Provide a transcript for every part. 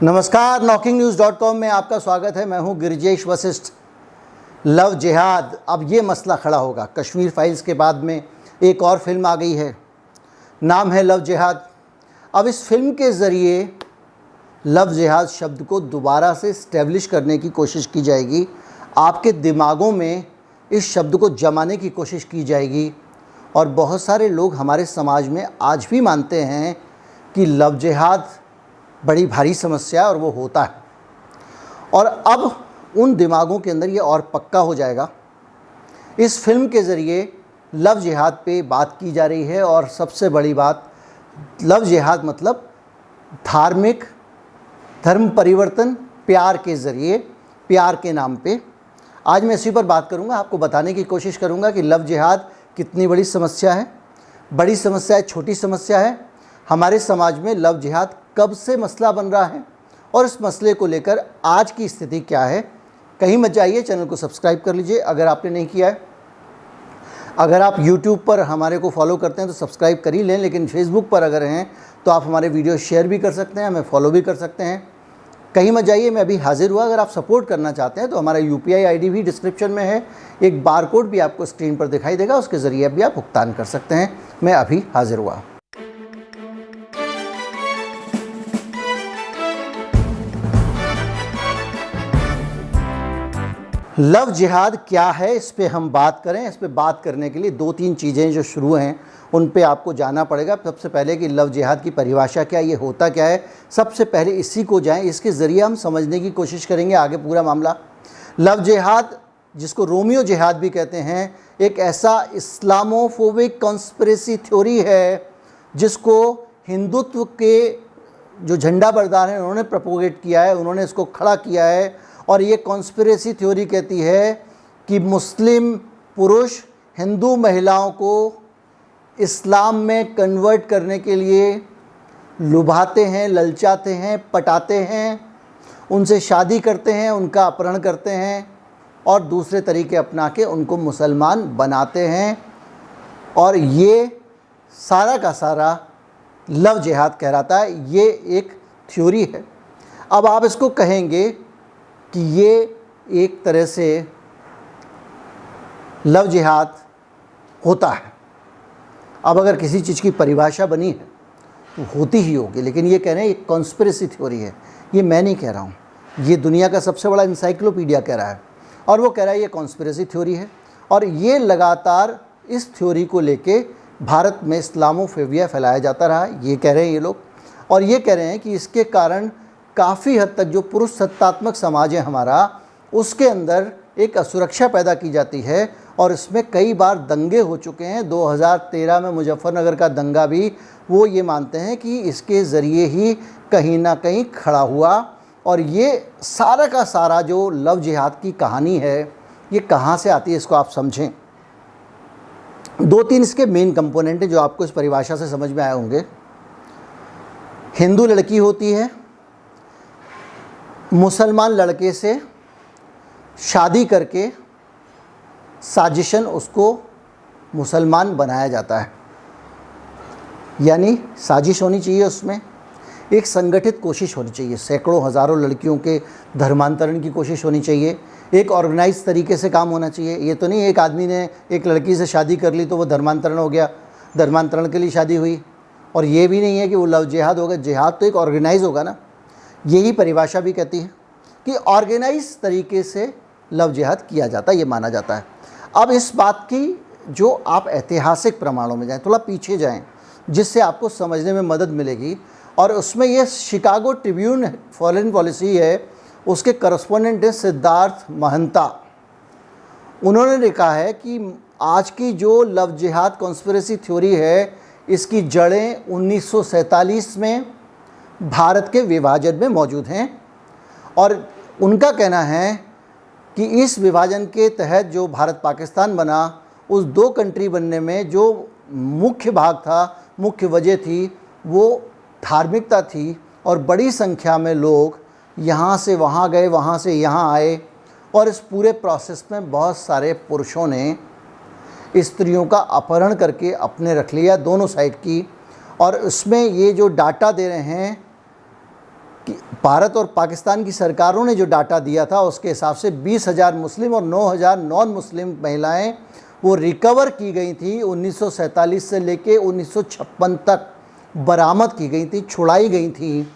नमस्कार, knocking-news.com में आपका स्वागत है। मैं हूं गिरिजेश वशिष्ठ। लव जिहाद, अब ये मसला खड़ा होगा। कश्मीर फाइल्स के बाद में एक और फिल्म आ गई है, नाम है लव जिहाद। अब इस फिल्म के ज़रिए लव जिहाद शब्द को दोबारा से इस्टेब्लिश करने की कोशिश की जाएगी। आपके दिमागों में इस शब्द को जमाने की कोशिश की जाएगी। और बहुत सारे लोग हमारे समाज में आज भी मानते हैं कि लव जिहाद बड़ी भारी समस्या है और वो होता है। और अब उन दिमागों के अंदर ये और पक्का हो जाएगा। इस फिल्म के ज़रिए लव जिहाद पे बात की जा रही है। और सबसे बड़ी बात, लव जिहाद मतलब धार्मिक धर्म परिवर्तन, प्यार के ज़रिए, प्यार के नाम पे। आज मैं इसी पर बात करूँगा। आपको बताने की कोशिश करूँगा कि लव जिहाद कितनी बड़ी समस्या है। बड़ी समस्या है, छोटी समस्या है। हमारे समाज में लव जिहाद कब से मसला बन रहा है और इस मसले को लेकर आज की स्थिति क्या है। कहीं मत जाइए, चैनल को सब्सक्राइब कर लीजिए अगर आपने नहीं किया है। अगर आप YouTube पर हमारे को फॉलो करते हैं तो सब्सक्राइब कर ही लें, लेकिन Facebook पर अगर हैं तो आप हमारे वीडियो शेयर भी कर सकते हैं, हमें फॉलो भी कर सकते हैं। कहीं मत जाइए, मैं अभी हाजिर हुआ। अगर आप सपोर्ट करना चाहते हैं तो हमारा UPI ID भी डिस्क्रिप्शन में है। एक बारकोड भी आपको स्क्रीन पर दिखाई देगा, उसके ज़रिए भी आप भुगतान कर सकते हैं। मैं अभी हाजिर हुआ। लव जिहाद क्या है, इस पे हम बात करें। इस पे बात करने के लिए दो तीन चीज़ें जो शुरू हैं उन पे आपको जाना पड़ेगा। सबसे पहले कि लव जिहाद की परिभाषा क्या है, ये होता क्या है। सबसे पहले इसी को जाएं, इसके ज़रिए हम समझने की कोशिश करेंगे आगे पूरा मामला। लव जिहाद, जिसको रोमियो जिहाद भी कहते हैं, एक ऐसा इस्लामोफोबिक कॉन्स्पिरेसी थ्योरी है जिसको हिंदुत्व के जो झंडा बरदार हैं उन्होंने प्रपोगेट किया है, उन्होंने इसको खड़ा किया है। और ये कॉन्स्पिरेसी थ्योरी कहती है कि मुस्लिम पुरुष हिंदू महिलाओं को इस्लाम में कन्वर्ट करने के लिए लुभाते हैं, ललचाते हैं, पटाते हैं, उनसे शादी करते हैं, उनका अपहरण करते हैं और दूसरे तरीके अपना के उनको मुसलमान बनाते हैं। और ये सारा का सारा लव जिहाद कहलाता है। ये एक थ्योरी है। अब आप इसको कहेंगे कि ये एक तरह से लव जिहाद होता है। अब अगर किसी चीज़ की परिभाषा बनी है तो होती ही होगी, लेकिन ये कह रहे हैं ये कॉन्स्पिरेसी थ्योरी है। ये मैं नहीं कह रहा हूँ, ये दुनिया का सबसे बड़ा इंसाइक्लोपीडिया कह रहा है और वो कह रहा है ये कॉन्स्पिरेसी थ्योरी है। और ये लगातार इस थ्योरी को लेके भारत में इस्लामोफोबिया फैलाया जाता रहा, ये कह रहे हैं ये लोग। और ये कह रहे हैं कि इसके कारण काफ़ी हद तक जो पुरुष सत्तात्मक समाज है हमारा, उसके अंदर एक असुरक्षा पैदा की जाती है। और इसमें कई बार दंगे हो चुके हैं। 2013 में मुजफ्फरनगर का दंगा भी वो ये मानते हैं कि इसके ज़रिए ही कहीं ना कहीं खड़ा हुआ। और ये सारा का सारा जो लव जिहाद की कहानी है, ये कहाँ से आती है इसको आप समझें। दो तीन इसके मेन कंपोनेंट हैं जो आपको इस परिभाषा से समझ में आए होंगे। हिंदू लड़की होती है, मुसलमान लड़के से शादी करके साजिशन उसको मुसलमान बनाया जाता है। यानी साजिश होनी चाहिए, उसमें एक संगठित कोशिश होनी चाहिए। सैकड़ों हज़ारों लड़कियों के धर्मांतरण की कोशिश होनी चाहिए। एक ऑर्गेनाइज तरीके से काम होना चाहिए। ये तो नहीं एक आदमी ने एक लड़की से शादी कर ली तो वो धर्मांतरण हो गया, धर्मांतरण के लिए शादी हुई। और ये भी नहीं है कि वो लव जिहाद होगा। जिहाद तो एक ऑर्गेनाइज होगा ना। यही परिभाषा भी कहती है कि ऑर्गेनाइज तरीके से लव जिहाद किया जाता है, ये माना जाता है। अब इस बात की जो आप ऐतिहासिक प्रमाणों में जाएं, थोड़ा पीछे जाएं, जिससे आपको समझने में मदद मिलेगी। और उसमें ये शिकागो ट्रिब्यून फॉरेन पॉलिसी है, उसके करस्पॉन्डेंट हैं सिद्धार्थ महंता। उन्होंने लिखा है कि आज की जो लव जिहाद कॉन्स्पिरेसी थ्योरी है, इसकी जड़ें 1947 में भारत के विभाजन में मौजूद हैं। और उनका कहना है कि इस विभाजन के तहत जो भारत पाकिस्तान बना, उस दो कंट्री बनने में जो मुख्य भाग था, मुख्य वजह थी, वो धार्मिकता थी। और बड़ी संख्या में लोग यहाँ से वहाँ गए, वहाँ से यहाँ आए। और इस पूरे प्रोसेस में बहुत सारे पुरुषों ने स्त्रियों का अपहरण करके अपने रख लिया, दोनों साइड की। और उसमें ये जो डाटा दे रहे हैं कि भारत और पाकिस्तान की सरकारों ने जो डाटा दिया था उसके हिसाब से 20,000 मुस्लिम और 9,000 नॉन मुस्लिम महिलाएं वो रिकवर की गई थी 1947 से लेके 1956 तक बरामद की गई थी, छुड़ाई गई थी।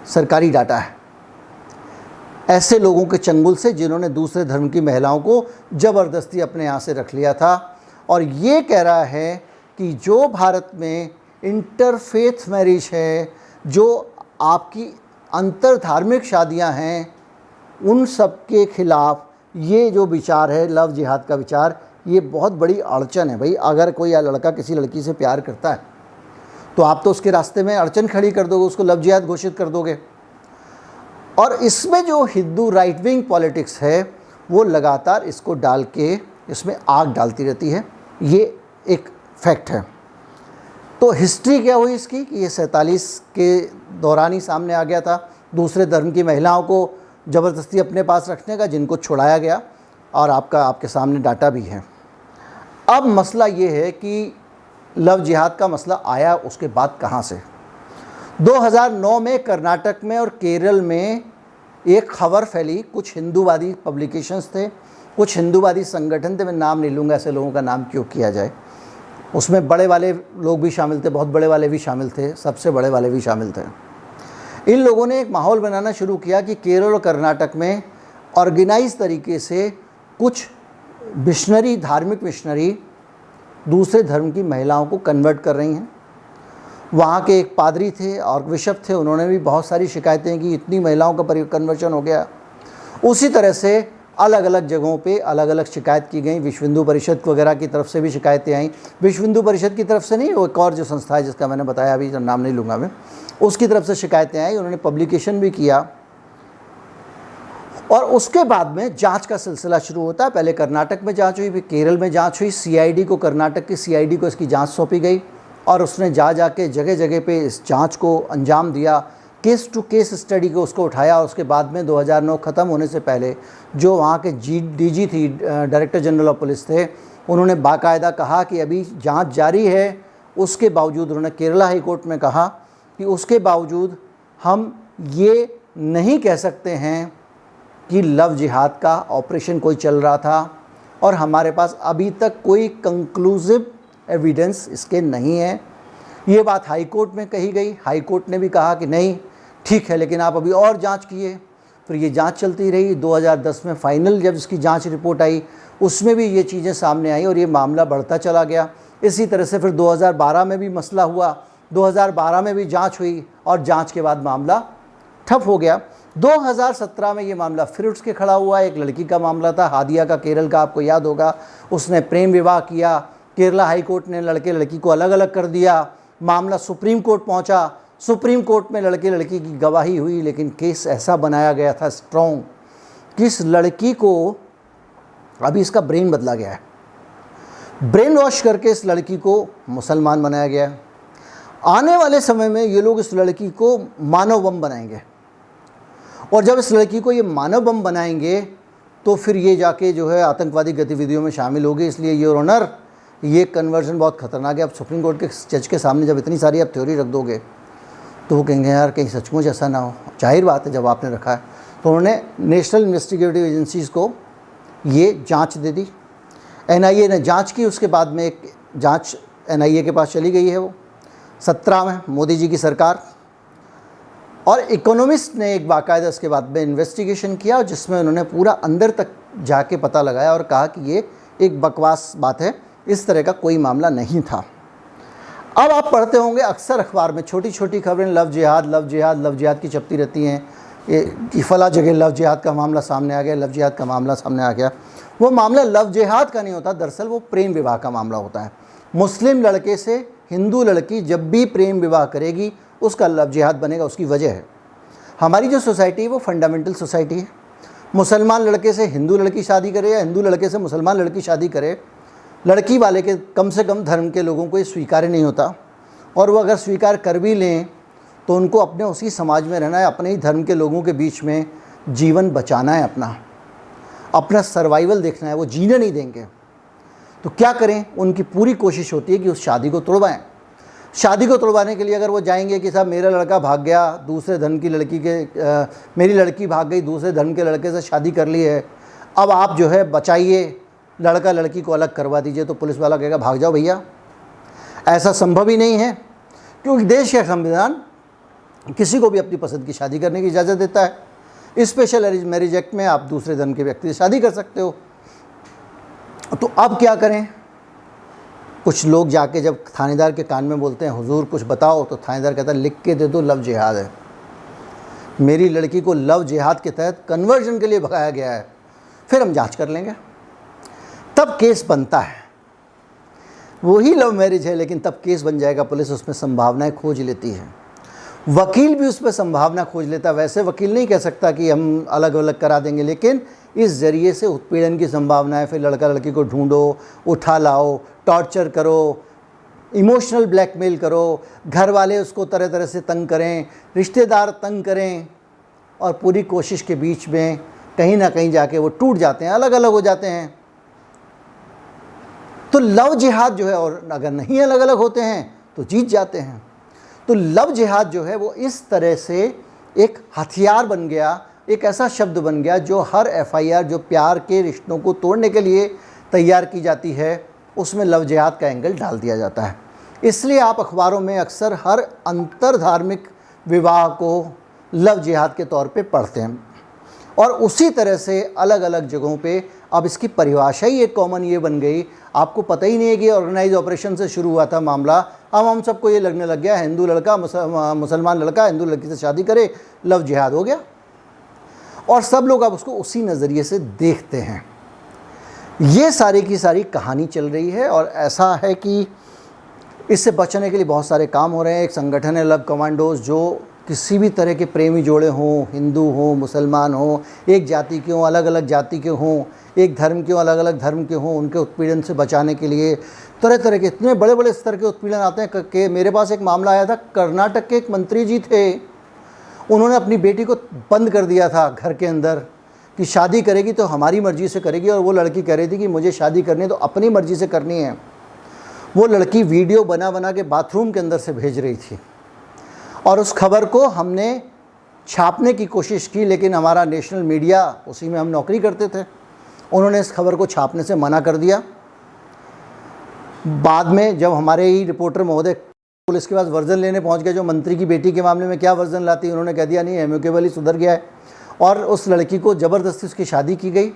सरकारी डाटा है ऐसे लोगों के चंगुल से जिन्होंने दूसरे धर्म की महिलाओं को ज़बरदस्ती अपने यहाँ से रख लिया था। और ये कह रहा है कि जो भारत में इंटरफेथ मैरिज है, जो आपकी अंतर धार्मिक शादियाँ हैं, उन सब के ख़िलाफ़ ये जो विचार है लव जिहाद का विचार, ये बहुत बड़ी अड़चन है। भाई अगर कोई लड़का किसी लड़की से प्यार करता है तो आप तो उसके रास्ते में अड़चन खड़ी कर दोगे, उसको लव जिहाद घोषित कर दोगे। और इसमें जो हिंदू राइट विंग पॉलिटिक्स है वो लगातार इसको डाल के इसमें आग डालती रहती है, ये एक फैक्ट है। तो हिस्ट्री क्या हुई इसकी कि ये 47 के दौरान ही सामने आ गया था, दूसरे धर्म की महिलाओं को ज़बरदस्ती अपने पास रखने का, जिनको छुड़ाया गया, और आपके सामने डाटा भी है। अब मसला ये है कि लव जिहाद का मसला आया उसके बाद कहाँ से। 2009 में कर्नाटक में और केरल में एक खबर फैली, कुछ हिंदूवादी पब्लिकेशंस थे, कुछ हिंदूवादी संगठन थे, मैं नाम नहीं लूँगा, ऐसे लोगों का नाम क्यों किया जाए। उसमें बड़े वाले लोग भी शामिल थे, बहुत बड़े वाले भी शामिल थे, सबसे बड़े वाले भी शामिल थे। इन लोगों ने एक माहौल बनाना शुरू किया कि केरल और कर्नाटक में ऑर्गेनाइज तरीके से कुछ मिशनरी, धार्मिक मिशनरी दूसरे धर्म की महिलाओं को कन्वर्ट कर रही हैं। वहाँ के एक पादरी थे और बिशप थे, उन्होंने भी बहुत सारी शिकायतें की, इतनी महिलाओं का कन्वर्जन हो गया। उसी तरह से अलग अलग जगहों पे अलग अलग शिकायत की गई। विश्व हिंदू परिषद वगैरह की तरफ से भी शिकायतें आई। विश्व हिंदू परिषद की तरफ से नहीं, वो एक और जो संस्था है जिसका मैंने बताया, अभी नाम नहीं लूँगा मैं, उसकी तरफ से शिकायतें आई। उन्होंने पब्लिकेशन भी किया और उसके बाद में जांच का सिलसिला शुरू होता है। पहले कर्नाटक में जांच हुई, फिर केरल में जांच हुई। सीआईडी को, कर्नाटक की सीआईडी को इसकी जांच सौंपी गई और उसने जाके जगह जगह पे इस जांच को अंजाम दिया। केस टू केस स्टडी को उसको उठाया। और उसके बाद में 2009 ख़त्म होने से पहले जो वहाँ के डीजी थी, डायरेक्टर जनरल ऑफ पुलिस थे, उन्होंने बाकायदा कहा कि अभी जांच जारी है। उसके बावजूद उन्होंने केरला हाई कोर्ट में कहा कि उसके बावजूद हम ये नहीं कह सकते हैं कि लव जिहाद का ऑपरेशन कोई चल रहा था और हमारे पास अभी तक कोई कंक्लूसिव एविडेंस इसके नहीं है। ये बात हाई कोर्ट में कही गई। हाई कोर्ट ने भी कहा कि नहीं ठीक है, लेकिन आप अभी और जांच कीजिए। फिर ये जांच चलती रही। 2010 में फाइनल जब इसकी जांच रिपोर्ट आई उसमें भी ये चीज़ें सामने आई और ये मामला बढ़ता चला गया। इसी तरह से फिर 2012 में भी मसला हुआ, 2012 में भी जांच हुई और जांच के बाद मामला ठप हो गया। 2017 में ये मामला फिर उठ के खड़ा हुआ। एक लड़की का मामला था, हादिया का, केरल का, आपको याद होगा। उसने प्रेम विवाह किया। केरला हाई कोर्ट ने लड़के लड़की को अलग अलग कर दिया। मामला सुप्रीम कोर्ट पहुंचा। सुप्रीम कोर्ट में लड़के लड़की की गवाही हुई, लेकिन केस ऐसा बनाया गया था स्ट्रॉन्ग कि इस लड़की को, अभी इसका ब्रेन बदला गया है, ब्रेन वॉश करके इस लड़की को मुसलमान बनाया गया है। आने वाले समय में ये लोग इस लड़की को मानव बम बनाएंगे और जब इस लड़की को ये मानव बम बनाएंगे तो फिर ये जाके जो है आतंकवादी गतिविधियों में शामिल होगी। इसलिए योर ऑनर, ये कन्वर्जन बहुत ख़तरनाक है। अब सुप्रीम कोर्ट के जज के सामने जब इतनी सारी आप थ्योरी रख दोगे तो वो कहेंगे यार कहीं सचमुच ऐसा ना हो। जाहिर बात है जब आपने रखा है। तो उन्होंने नेशनल इन्वेस्टिगेटिव एजेंसीज़ को ये जांच दे दी। एनआईए ने जांच की। उसके बाद में एक जांच एनआईए के पास चली गई है। वो 17 में मोदी जी की सरकार, और इकोनॉमिस्ट ने एक बाकायदा इसके बाद में इन्वेस्टिगेशन किया जिसमें उन्होंने पूरा अंदर तक जाके पता लगाया और कहा कि ये एक बकवास बात है, इस तरह का कोई मामला नहीं था। अब आप पढ़ते होंगे अक्सर अखबार में छोटी छोटी खबरें, लव जिहाद लव जिहाद लव जिहाद की चपती रहती हैं। ये फला जगह लव जिहाद का मामला सामने आ गया, लव जिहाद का मामला सामने आ गया। वो मामला लव जिहाद का नहीं होता, दरअसल वो प्रेम विवाह का मामला होता है। मुस्लिम लड़के से हिंदू लड़की जब भी प्रेम विवाह करेगी उसका लव जिहाद बनेगा। उसकी वजह है हमारी जो सोसाइटी है वो फंडामेंटल सोसाइटी है। मुसलमान लड़के से हिंदू लड़की शादी करे या हिंदू लड़के से मुसलमान लड़की शादी करे, लड़की वाले के कम से कम धर्म के लोगों को ये स्वीकार्य नहीं होता। और वो अगर स्वीकार कर भी लें तो उनको अपने उसी समाज में रहना है, अपने ही धर्म के लोगों के बीच में जीवन बचाना है, अपना सर्वाइवल देखना है। वो जीने नहीं देंगे। तो क्या करें, उनकी पूरी कोशिश होती है कि उस शादी को तोड़वाएं। शादी को तोड़वाने के लिए अगर वो जाएंगे कि साहब मेरा लड़का भाग गया दूसरे धर्म की लड़की के, मेरी लड़की भाग गई दूसरे धर्म के लड़के से शादी कर ली है, अब आप जो है बचाइए, लड़का लड़की को अलग करवा दीजिए, तो पुलिस वाला कहेगा भाग जाओ भैया। ऐसा संभव ही नहीं है, क्योंकि देश का संविधान किसी को भी अपनी पसंद की शादी करने की इजाज़त देता है। स्पेशल मैरिज एक्ट में आप दूसरे धर्म के व्यक्ति से शादी कर सकते हो। तो अब क्या करें? कुछ लोग जाके जब थानेदार के कान में बोलते हैं हुजूर कुछ बताओ, तो थानेदार कहता है लिख के दे दो, लव जिहाद है। मेरी लड़की को लव जिहाद के तहत कन्वर्जन के लिए भगाया गया है, फिर हम जांच कर लेंगे। तब केस बनता है, वही लव मैरिज है लेकिन तब केस बन जाएगा। पुलिस उसमें संभावनाएं खोज लेती है, वकील भी उस पर संभावना खोज लेता है। वैसे वकील नहीं कह सकता कि हम अलग अलग करा देंगे, लेकिन इस ज़रिए से उत्पीड़न की संभावना है। फिर लड़का लड़की को ढूंढो, उठा लाओ, टॉर्चर करो, इमोशनल ब्लैकमेल करो, घर वाले उसको तरह तरह से तंग करें, रिश्तेदार तंग करें, और पूरी कोशिश के बीच में कहीं ना कहीं जाके वो टूट जाते हैं, अलग अलग हो जाते हैं। तो लव जिहाद जो है, और अगर नहीं अलग अलग होते हैं तो जीत जाते हैं। तो लव जिहाद जो है वो इस तरह से एक हथियार बन गया, एक ऐसा शब्द बन गया जो हर FIR जो प्यार के रिश्तों को तोड़ने के लिए तैयार की जाती है, उसमें लव जिहाद का एंगल डाल दिया जाता है। इसलिए आप अखबारों में अक्सर हर अंतर धार्मिक विवाह को लव जिहाद के तौर पे पढ़ते हैं, और उसी तरह से अलग अलग जगहों पे अब इसकी परिभाषा ही एक कॉमन ये बन गई। आपको पता ही नहीं है कि ऑर्गेनाइज ऑपरेशन से शुरू हुआ था मामला, अब हम सबको ये लगने लग गया हिंदू लड़का मुसलमान लड़का हिंदू लड़की से शादी करे, लव जिहाद हो गया, और सब लोग अब उसको उसी नज़रिए से देखते हैं। ये सारी की सारी कहानी चल रही है, और ऐसा है कि इससे बचने के लिए बहुत सारे काम हो रहे हैं। एक संगठन है लव कमांडोज, जो किसी भी तरह के प्रेमी जोड़े हों, हिंदू हों, मुसलमान हों, एक जाति के हों, अलग अलग जाति के हों, एक धर्म के हों, अलग अलग धर्म के हों, उनके उत्पीड़न से बचाने के लिए तरह तरह के इतने बड़े बड़े स्तर के उत्पीड़न आते हैं कि मेरे पास एक मामला आया था, कर्नाटक के एक मंत्री जी थे, उन्होंने अपनी बेटी को बंद कर दिया था घर के अंदर कि शादी करेगी तो हमारी मर्ज़ी से करेगी, और वो लड़की कह रही थी कि मुझे शादी करनी है तो अपनी मर्ज़ी से करनी है। वो लड़की वीडियो बना बना के बाथरूम के अंदर से भेज रही थी, और उस खबर को हमने छापने की कोशिश की, लेकिन हमारा नेशनल मीडिया, उसी में हम नौकरी करते थे, उन्होंने इस खबर को छापने से मना कर दिया। बाद में जब हमारे ही रिपोर्टर महोदय पुलिस के पास वर्जन लेने पहुंच गए, जो मंत्री की बेटी के मामले में क्या वर्जन लाती, उन्होंने कह दिया नहीं एम्युकेबली सुधर गया है, और उस लड़की को ज़बरदस्ती उसकी शादी की गई।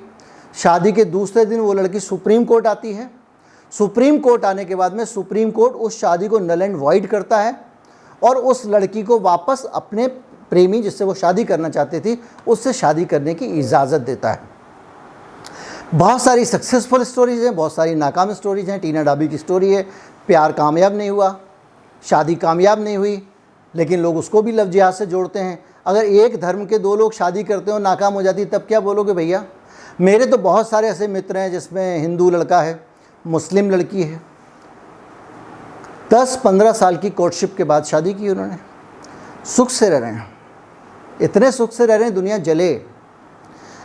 शादी के दूसरे दिन वो लड़की सुप्रीम कोर्ट आती है। सुप्रीम कोर्ट आने के बाद में सुप्रीम कोर्ट उस शादी को नल एंड वॉइड करता है, और उस लड़की को वापस अपने प्रेमी जिससे वो शादी करना चाहती थी उससे शादी करने की इजाज़त देता है। बहुत सारी सक्सेसफुल स्टोरीज़ हैं, बहुत सारी नाकाम स्टोरीज़ हैं। टीना डाबी की स्टोरी है, प्यार कामयाब नहीं हुआ, शादी कामयाब नहीं हुई, लेकिन लोग उसको भी लव जिहाद से जोड़ते हैं। अगर एक धर्म के दो लोग शादी करते हो, नाकाम हो जाती, तब क्या बोलोगे भैया? मेरे तो बहुत सारे ऐसे मित्र हैं जिसमें हिंदू लड़का है, मुस्लिम लड़की है, 10-15 साल की कोर्टशिप के बाद शादी की उन्होंने, सुख से रह रहे हैं, इतने सुख से रह रहे हैं दुनिया जले।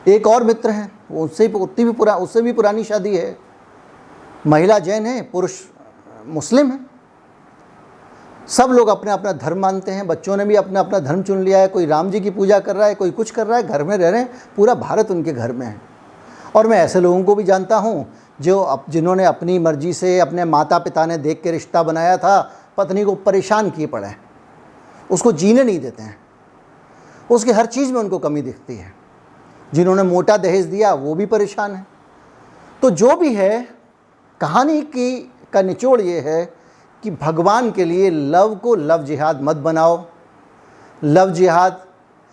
एक और मित्र हैं, उससे भी पुरानी शादी है, महिला जैन है, पुरुष मुस्लिम है। सब लोग अपना अपना धर्म मानते हैं, बच्चों ने भी अपना अपना धर्म चुन लिया है, कोई राम जी की पूजा कर रहा है, कोई कुछ कर रहा है, घर में रह रहे हैं, पूरा भारत उनके घर में है। और मैं ऐसे लोगों को भी जानता हूँ जिन्होंने अपनी मर्जी से, अपने माता पिता ने देख के रिश्ता बनाया था, पत्नी को परेशान किए पड़े हैं, उसको जीने नहीं देते हैं, उसकी हर चीज़ में उनको कमी दिखती है। जिन्होंने मोटा दहेज दिया वो भी परेशान है। तो जो भी है, कहानी का निचोड़ ये है कि भगवान के लिए लव को लव जिहाद मत बनाओ। लव जिहाद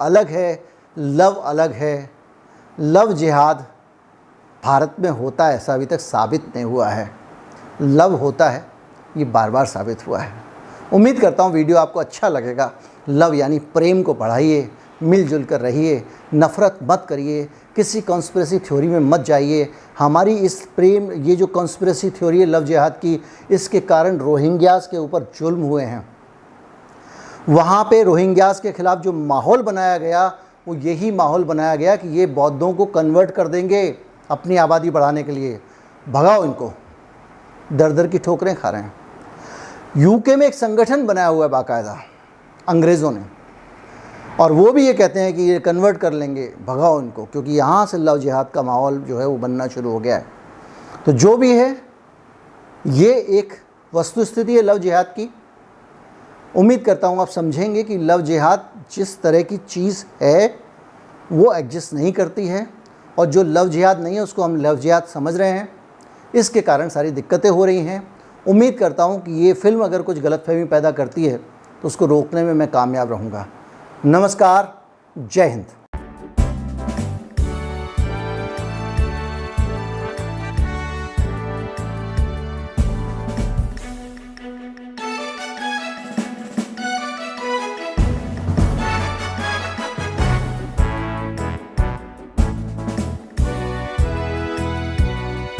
अलग है, लव अलग है। लव जिहाद भारत में होता है ऐसा अभी तक साबित नहीं हुआ है, लव होता है ये बार बार साबित हुआ है। उम्मीद करता हूँ वीडियो आपको अच्छा लगेगा। लव यानी प्रेम को बढ़ाइए, मिलजुल कर रहिए, नफ़रत मत करिए, किसी कॉन्स्पिरेसी थ्योरी में मत जाइए। हमारी इस प्रेम, ये जो कॉन्स्पिरेसी थ्योरी है लव जिहाद की, इसके कारण रोहिंग्यास के ऊपर जुल्म हुए हैं। वहाँ पे रोहिंग्यास के ख़िलाफ़ जो माहौल बनाया गया वो यही माहौल बनाया गया कि ये बौद्धों को कन्वर्ट कर देंगे अपनी आबादी बढ़ाने के लिए, भगाओ इनको, दर दर की ठोकरें खा रहे हैं। यूके में एक संगठन बनाया हुआ है बाकायदा अंग्रेज़ों ने, और वो भी ये कहते हैं कि ये कन्वर्ट कर लेंगे, भगाओ इनको, क्योंकि यहाँ से लव जिहाद का माहौल जो है वो बनना शुरू हो गया है। तो जो भी है, ये एक वस्तुस्थिति है लव जिहाद की। उम्मीद करता हूँ आप समझेंगे कि लव जिहाद जिस तरह की चीज़ है वो एग्जिस्ट नहीं करती है, और जो लव जिहाद नहीं है उसको हम लव जिहाद समझ रहे हैं। इसके कारण सारी दिक्कतें हो रही हैं। उम्मीद करता हूँ कि ये फ़िल्म अगर कुछ गलतफहमी पैदा करती है तो उसको रोकने में मैं कामयाब रहूँगा। नमस्कार, जय हिंद।